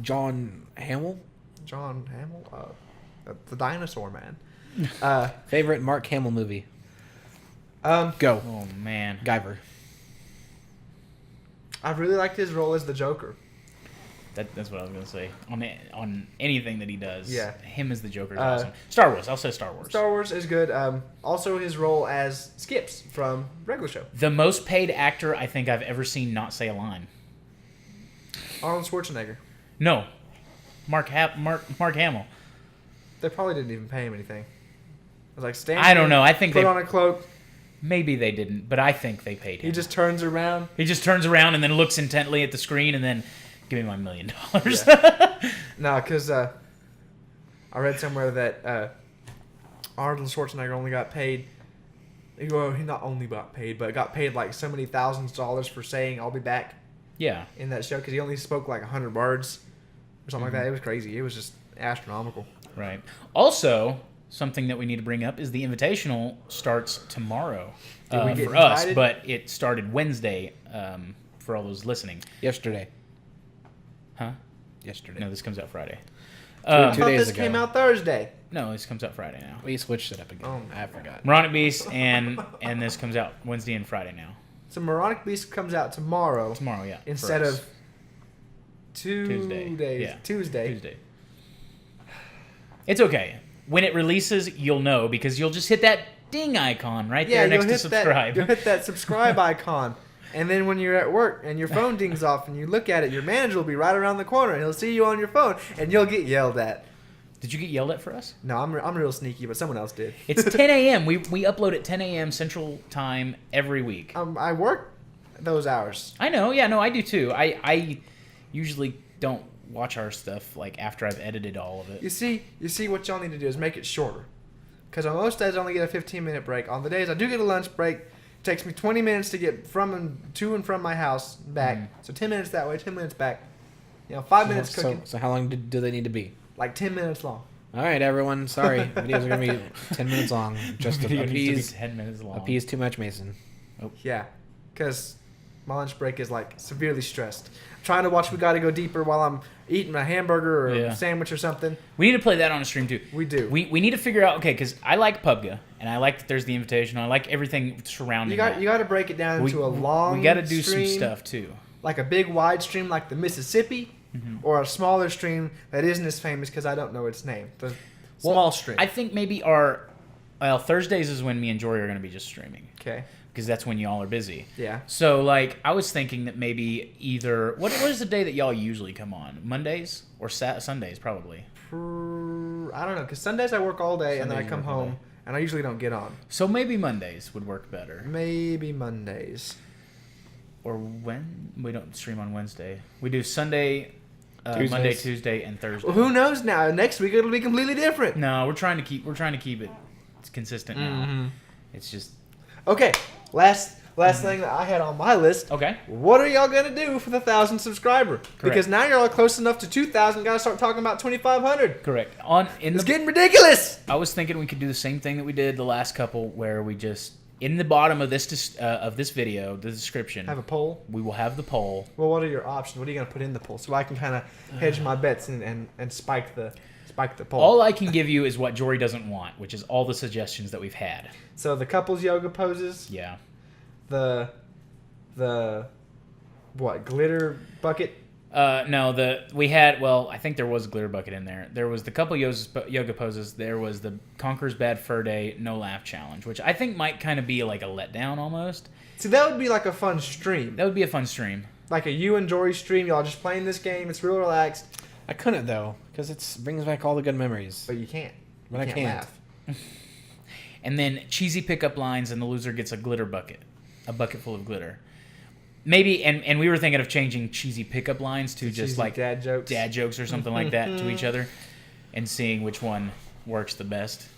S3: John Hamill?
S4: John Hamill? The dinosaur man.
S3: Favorite Mark Hamill movie?
S4: Um,
S3: Go.
S2: Oh, man.
S3: Guyver.
S4: I really liked his role as the Joker.
S2: That's what I was going to say. On anything that he does,
S4: Yeah.
S2: him as the Joker is awesome. Star Wars. I'll say Star Wars.
S4: Star Wars is good. Also, his role as Skips from Regular Show.
S2: The most paid actor I think I've ever seen not say a line.
S4: Arnold Schwarzenegger.
S2: No. Mark Hamill.
S4: They probably didn't even pay him anything. I was like, stand
S2: I don't
S4: here,
S2: know. I think
S4: put
S2: they
S4: on a cloak.
S2: maybe they didn't, but I think they paid him.
S4: He just turns around.
S2: He just turns around and then looks intently at the screen and then give me my $1 million.
S4: No, because I read somewhere that Arnold Schwarzenegger only got paid. Well, he not only got paid, but got paid like so many thousands of dollars for saying "I'll be back"
S2: Yeah.
S4: in that show because he only spoke like 100 words or something like that. It was crazy. It was just astronomical.
S2: Right. Also, something that we need to bring up is the Invitational starts tomorrow
S4: Did we get
S2: for us,
S4: invited?
S2: but it started Wednesday for all those listening.
S3: Yesterday.
S2: Huh?
S3: Yesterday.
S2: No, this comes out Friday.
S4: I
S3: 2
S4: thought
S3: days
S4: this
S3: ago.
S4: came out Thursday.
S2: No, this comes out Friday now.
S3: We switched it up again.
S4: Oh.
S3: I forgot.
S2: Moronic Beast and this comes out Wednesday and Friday now.
S4: So Moronic Beast comes out tomorrow
S2: Tomorrow, yeah. for
S4: instead
S2: us.
S4: of 2
S2: Tuesday.
S4: days.
S2: Yeah.
S4: Tuesday.
S2: It's okay. When it releases, you'll know because you'll just hit that ding icon right there next to subscribe.
S4: You'll hit that subscribe icon. And then when you're at work and your phone dings off and you look at it, your manager will be right around the corner and he'll see you on your phone and you'll get yelled at.
S2: Did you get yelled at for us?
S4: No, I'm real sneaky, but someone else did.
S2: It's 10 a.m. We upload at 10 a.m. Central Time every week.
S4: I work those hours.
S2: I know. Yeah, no, I do too. I usually don't watch our stuff like after I've edited all of it.
S4: You see what y'all need to do is make it shorter. Because on most days I only get a 15-minute break. On the days I do get a lunch break, takes me 20 minutes to get to and from my house back. So 10 minutes that way, 10 minutes back. 5 minutes cooking.
S3: So how long do they need to be?
S4: Like 10 minutes long.
S3: All right, everyone. Sorry, videos are gonna be 10 minutes long. Just to
S2: Video needs to be
S3: appease
S2: 10 minutes long.
S3: too much, Mason.
S4: Yeah, because my lunch break is like severely stressed. I'm trying to watch We Gotta Go Deeper while I'm eating a hamburger or a sandwich or something.
S2: We need to play that on a stream too.
S4: We do.
S2: We need to figure out, okay, because I like PUBG, and I like that there's the invitation. I like everything surrounding
S4: You got to break it down into a long.
S2: We got to do
S4: stream,
S2: some stuff too.
S4: Like a big wide stream, like the Mississippi, or a smaller stream that isn't as famous because I don't know its name. The small stream.
S2: I think maybe Thursdays is when me and Jory are going to be just streaming.
S4: Okay.
S2: Because that's when y'all are busy.
S4: Yeah.
S2: So, like, I was thinking that maybe either... What is the day that y'all usually come on? Mondays? Or Sundays, probably?
S4: I don't know, because Sundays I work all day and then I
S2: Sundays
S4: come
S2: you work all
S4: home
S2: day.
S4: and I usually don't get on.
S2: So maybe Mondays would work better.
S4: Maybe Mondays.
S2: Or when? We don't stream on Wednesday. We do Sunday,
S3: Tuesdays.
S2: Monday, Tuesday, and Thursday.
S4: Well, who knows now? Next week it'll be completely different.
S2: No, we're trying to keep it consistent now. It's just...
S4: Okay, last thing that I had on my list.
S2: Okay.
S4: What are y'all gonna do for the 1,000 subscriber? Because now you're all close enough to 2,000. Gotta start talking about 2,500.
S2: Correct.
S4: It's getting ridiculous.
S2: I was thinking we could do the same thing that we did the last couple, where we just in the bottom of this video, the description,
S4: Have a poll.
S2: we will have the poll.
S4: Well, what are your options? What are you gonna put in the poll so I can kind of hedge my bets and spike the poll?
S2: All I can give you is what Jory doesn't want, which is all the suggestions that we've had.
S4: So the couples yoga poses.
S2: Yeah.
S4: The what, glitter bucket?
S2: No, I think there was a glitter bucket in there. There was the couple yoga poses. There was the Conquer's Bad Fur Day No Laugh Challenge, which I think might kind of be like a letdown almost.
S4: See, that would be like a fun stream.
S2: That would be a fun stream.
S4: Like a you and Jory stream. Y'all just playing this game. It's real relaxed.
S3: I couldn't though, because it brings back all the good memories.
S4: But you can't.
S3: But I can't.
S4: Laugh.
S2: And then cheesy pickup lines, and the loser gets a glitter bucket, a bucket full of glitter. Maybe, and we were thinking of changing cheesy pickup lines to just
S4: Cheesy
S2: like
S4: dad jokes
S2: or something like that to each other, and seeing which one works the best.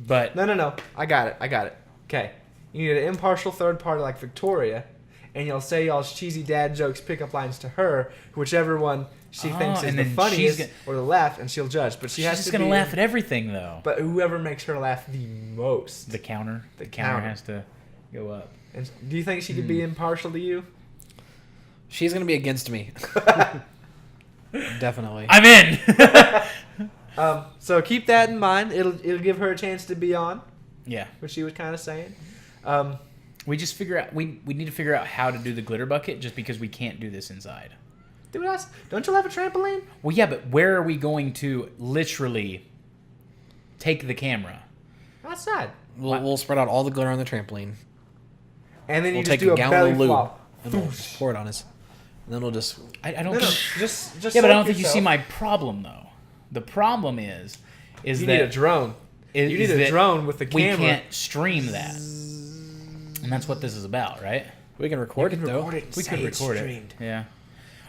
S2: But
S4: No. I got it. Okay. You need an impartial third party like Victoria, and you'll say y'all's cheesy dad jokes, pickup lines to her, whichever one she thinks is
S2: and
S4: the
S2: then
S4: funniest
S2: she's
S4: or the laugh, and she'll judge. But she
S2: she's
S4: has
S2: just
S4: to
S2: gonna
S4: be
S2: laugh at everything though.
S4: But whoever makes her laugh the most.
S2: The counter
S4: counter.
S2: has to go up.
S4: And do you think she could be impartial to you?
S3: She's gonna be against me. Definitely.
S2: I'm in.
S4: So keep that in mind. It'll give her a chance to be on,
S2: Yeah.
S4: what she was kind of saying.
S2: We just figure out we need to figure out how to do the glitter bucket, just because we can't do this inside.
S4: Dude, don't you have a trampoline?
S2: Well, yeah, but where are we going to literally take the camera?
S4: Outside.
S3: We'll spread out all the glitter on the trampoline.
S4: And then
S3: We'll
S4: you just
S3: take
S4: do
S3: a
S4: a
S3: gallon
S4: belly
S3: of lube
S4: flop.
S3: and we'll just pour it on us. And then we'll just.
S2: I don't
S4: No,
S2: think.
S4: just
S2: Yeah, but I don't
S4: soak
S2: think you
S4: yourself.
S2: see my problem though. The problem is
S4: You
S2: that
S4: need a drone. You need a drone with the
S2: we
S4: camera.
S2: can't stream that, and that's what this is about, right?
S3: We can record it though.
S2: We could record it, yeah.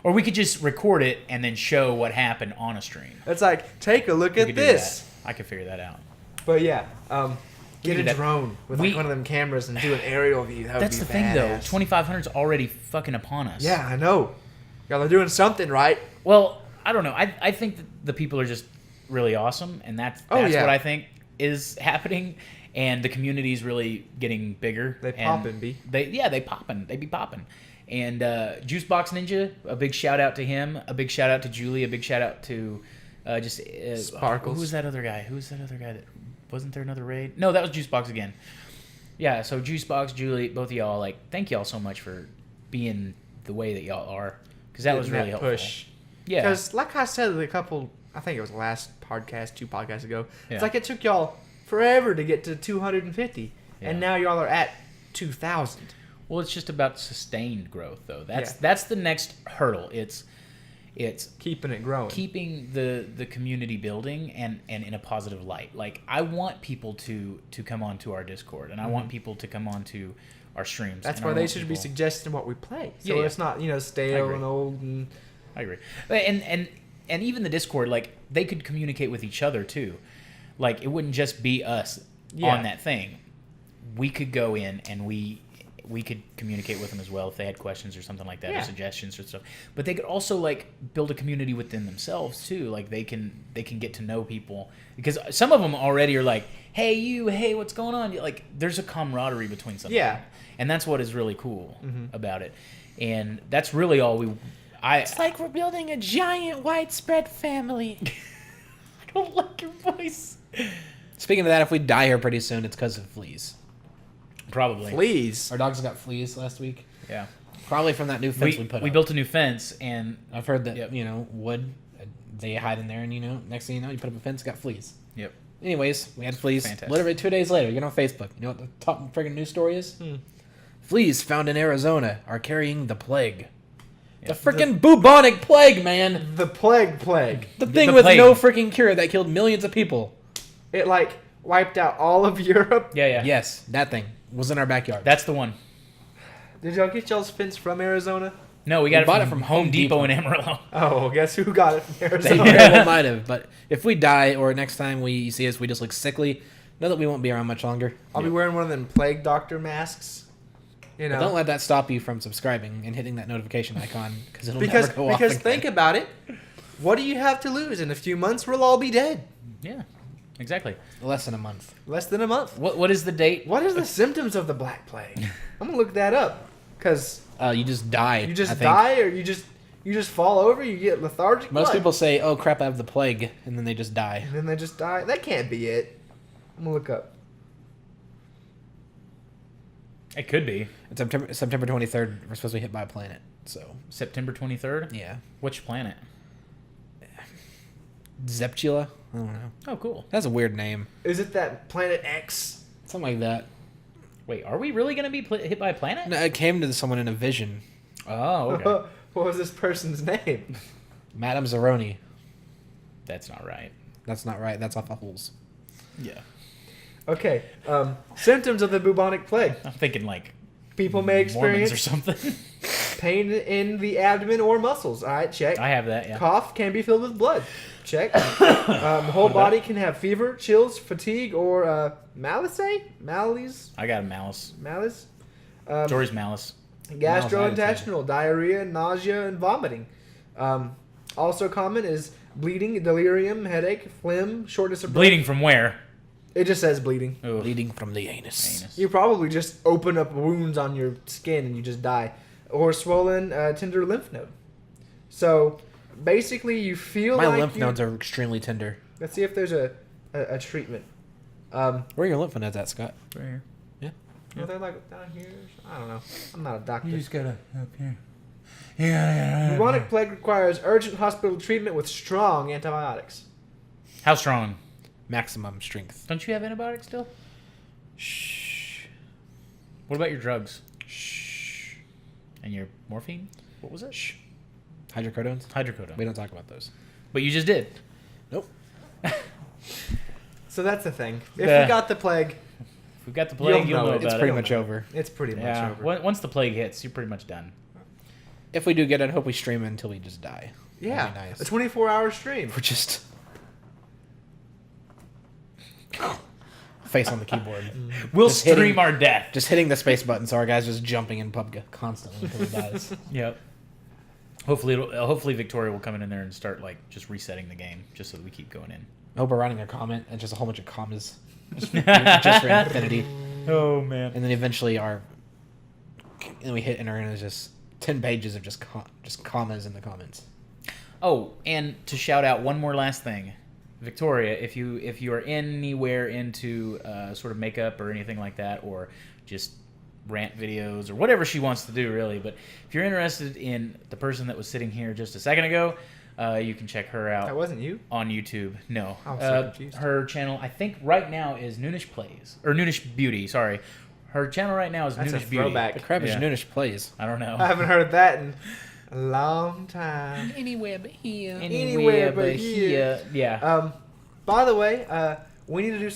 S2: Or we could just record it and then show what happened on a stream.
S4: It's like, take a look
S2: We
S4: at
S2: could do
S4: this.
S2: that. I could figure that out.
S4: But yeah, get
S2: do
S4: a
S2: that.
S4: drone with like one of them cameras and do an aerial view. That would
S2: That's
S4: be
S2: the thing, though.
S4: badass.
S2: 2,500's already fucking upon us.
S4: Yeah, I know. Y'all are doing something right.
S2: Well, I don't know. I think that the people are just really awesome, and that's
S4: yeah.
S2: what I think is happening. And the community's really getting bigger.
S4: They
S2: and
S4: poppin', B.
S2: They poppin'. They be poppin'. And Juicebox Ninja, a big shout out to him. A big shout out to Julie. A big shout out to
S4: Sparkles.
S2: Who was that other guy? That wasn't there another raid? No, that was Juicebox again. Yeah. So Juicebox, Julie, both of y'all, like, thank y'all so much for being the way that y'all are, because that was
S4: Getting
S2: really helpful.
S4: push.
S2: Yeah.
S4: Because like I said a couple, I think it was the last podcast, 2 podcasts ago.
S2: Yeah.
S4: It's like it took y'all forever to get to 250,
S2: Yeah.
S4: and now y'all are at 2,000.
S2: Well, it's just about sustained growth, though.
S4: Yeah.
S2: That's the next hurdle. It's
S4: Keeping it growing.
S2: keeping the community building and in a positive light. Like, I want people to come onto our Discord, and I want people to come onto our streams.
S4: That's
S2: and
S4: why
S2: I
S4: they
S2: want
S4: should be
S2: people-
S4: suggesting what we play. So
S2: Yeah,
S4: it's not,
S2: I
S4: stale
S2: agree.
S4: and old and...
S2: I agree. And even the Discord, like, they could communicate with each other too. Like, it wouldn't just be us
S4: Yeah.
S2: on that thing. We could go in and we could communicate with them as well if they had questions or something like that,
S4: Yeah.
S2: or suggestions or stuff. But they could also like build a community within themselves too. Like they can get to know people, because some of them already are like, hey, what's going on? Like there's a camaraderie between some.
S4: Yeah.
S2: of them. And that's what is really cool about it. And that's really all
S3: It's like we're building a giant widespread family.
S2: I don't like your voice.
S3: Speaking of that, if we die here pretty soon, it's because of fleas.
S2: Probably.
S4: Fleas.
S3: Our dogs got fleas last week.
S2: Yeah.
S3: Probably from that new fence we put up.
S2: We built a new fence, and
S3: I've heard that,
S2: Yep.
S3: wood, they hide in there, and, next thing you know, you put up a fence, got fleas.
S2: yep.
S3: Anyways, we had fleas.
S2: Fantastic.
S3: Literally 2 days later, get on Facebook. You know what the top friggin' news story is? Fleas found in Arizona are carrying the plague. The freaking bubonic plague, man.
S4: The plague.
S3: The thing
S2: the
S3: with
S2: plague.
S3: no freaking cure that killed millions of people.
S4: It wiped out all of Europe.
S2: Yeah.
S3: Yes, that thing was in our backyard.
S2: That's the one.
S4: Did y'all get y'all's fence from Arizona?
S2: No, we got
S3: bought
S2: it from Home Depot in Amarillo.
S4: Oh, guess who got it from
S3: They
S4: Arizona?
S3: very well might have, but if we die or next time we see us, we just look sickly, know that we won't be around much longer.
S4: I'll be wearing one of them plague doctor masks. You know,
S3: But don't let that stop you from subscribing and hitting that notification icon because it'll
S4: because
S3: never go off
S4: because
S3: again.
S4: think about it. What do you have to lose? In a few months, we'll all be dead.
S2: Yeah, exactly.
S3: Less than a month.
S4: Less than a month.
S2: What is the date?
S4: What are the symptoms of the Black Plague? I'm gonna look that up. Cause
S3: You just die.
S4: you
S3: I
S4: just
S3: think.
S4: die, or you just fall over. You get lethargic.
S3: Most
S4: What?
S3: people say, "Oh crap, I have the plague," and then they just die.
S4: And then they just die. That can't be it. I'm gonna look up.
S2: It could be
S3: It's September 23rd. We're supposed to be hit by a planet. So
S2: September 23rd.
S3: yeah,
S2: Which planet?
S3: Zeptula. I don't know.
S2: Oh, cool.
S3: That's a weird name.
S4: Is it that Planet X?
S3: Something like that.
S2: Wait, are we really gonna be hit by a planet?
S3: No, it came to someone in a vision.
S2: Oh, okay.
S4: What was this person's name?
S3: Madame Zeroni.
S2: That's not right.
S3: That's not right. That's off of Holes.
S2: Yeah.
S4: Okay. Symptoms of the bubonic plague.
S2: I'm thinking like
S4: People may
S2: Mormons
S4: experience
S2: or something.
S4: pain in the abdomen or muscles. All right, check.
S2: I have that. Yeah.
S4: Cough can be filled with blood. Check. The whole body can have fever, chills, fatigue, or malaise.
S2: I got a malice.
S4: Malice.
S2: Jory's malice.
S4: Gastrointestinal, diarrhea, nausea, and vomiting. Also common is bleeding, delirium, headache, phlegm, shortness of breath.
S2: Bleeding from where?
S4: It just says bleeding.
S2: Ooh.
S3: Bleeding from the anus.
S2: Anus.
S4: You probably just open up wounds on your skin and you just die. Or swollen, tender lymph node. So, basically, you feel
S3: My
S4: like
S3: lymph nodes are extremely tender.
S4: Let's see if there's a treatment.
S3: Where are your lymph nodes at, Scott?
S2: Right here.
S4: Are they like down here? I don't know. I'm not a doctor.
S2: gotta up here. Yeah.
S4: Bubonic plague requires urgent hospital treatment with strong antibiotics.
S2: How strong?
S3: Maximum strength.
S2: Don't you have antibiotics still?
S3: Shh.
S2: What about your drugs
S3: Shh.
S2: and your morphine? What was it?
S3: Shh. Hydrocodones?
S2: Hydrocodone.
S3: We don't talk about those.
S2: But you just did.
S3: Nope.
S4: So that's the thing. If
S2: The-
S4: we got the plague,
S2: If we've got the plague, you'll know
S4: it.
S2: about
S3: It's
S2: it.
S3: pretty much over.
S4: it's pretty much
S2: Yeah.
S4: over.
S2: Once the plague hits, you're pretty much done.
S3: If we do get it, I hope we stream it until we just die.
S4: Yeah,
S3: That'd be nice.
S4: a 24-hour stream.
S3: We're just face on the keyboard.
S2: We'll
S3: Just
S2: stream
S3: hitting-
S2: our death.
S3: Just hitting the space button so our guy's just jumping in PUBG constantly until he dies.
S2: Yep. Hopefully Victoria will come in there and start like just resetting the game, just so that we keep going in.
S3: I hope we're writing a comment and just a whole bunch of commas. Just for infinity.
S2: Oh man.
S3: And then eventually we hit enter and it's just 10 pages of just commas in the comments.
S2: Oh, and to shout out one more last thing, Victoria, if you are anywhere into sort of makeup or anything like that, or just rant videos or whatever she wants to do, really. But if you're interested in the person that was sitting here just a second ago, you can check her out.
S4: That wasn't you?
S2: On YouTube. No.
S4: I'm so confused.
S2: Her channel, I think right now, is Noonish Plays. Or Noonish Beauty, sorry. Her channel right now is
S4: That's a
S2: Noonish Beauty.
S4: throwback.
S3: The crap is
S2: Yeah.
S3: Noonish Plays.
S2: I don't know.
S4: I haven't heard that in a long time.
S3: Anywhere but here.
S4: Anywhere but here.
S2: Yeah.
S4: By the way, we need to do